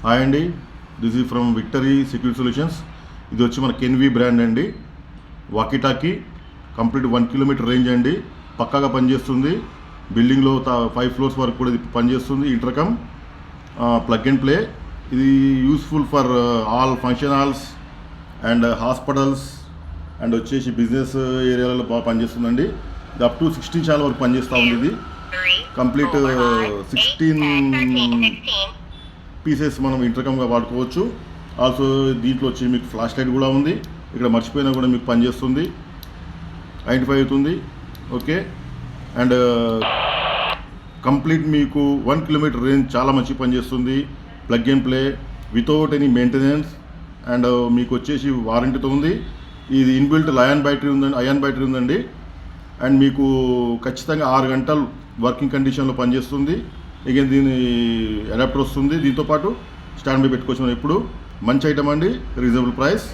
Hi అండి, this is from victory security solutions. ఇది వచ్చి మన కెన్వీ బ్రాండ్ అండి. వాకీటాకీ కంప్లీట్ 1 కిలోమీటర్ రేంజ్ అండి. పక్కాగా పనిచేస్తుంది. బిల్డింగ్లో 5 ఫ్లోర్స్ వరకు కూడా ఇది పనిచేస్తుంది. Intercom plug and play. ఇది useful for all function halls and hospitals and వచ్చేసి బిజినెస్ ఏరియాలలో బాగా పనిచేస్తుందండి. ఇది అప్ టు 16 ఛానల్ వరకు పనిచేస్తూ ఉంది. ఇది కంప్లీట్ 16 పీసెస్ మనం ఇంటర్కమ్గా వాడుకోవచ్చు. ఆల్సో దీంట్లో వచ్చి మీకు ఫ్లాష్ లైట్ కూడా ఉంది. ఇక్కడ మర్చిపోయినా కూడా మీకు పనిచేస్తుంది, ఐడెంటిఫై అవుతుంది. ఓకే, అండ్ కంప్లీట్ మీకు 1 కిలోమీటర్ రేంజ్ చాలా మంచి పనిచేస్తుంది. Plug and play without any maintenance and మీకు వచ్చేసి వారంటీతో ఉంది. ఇది ఇన్బిల్ట్ అయాన్ బ్యాటరీ ఉందండి. అండ్ మీకు ఖచ్చితంగా 6 గంటలు వర్కింగ్ కండిషన్లో పనిచేస్తుంది. ఇక దీని అడాప్టర్ వస్తుంది. దీంతోపాటు స్టాండ్ బై పెట్టుకోవచ్చు. మనం ఇప్పుడు మంచి ఐటమ్ అండి, రీజనబుల్ ప్రైస్.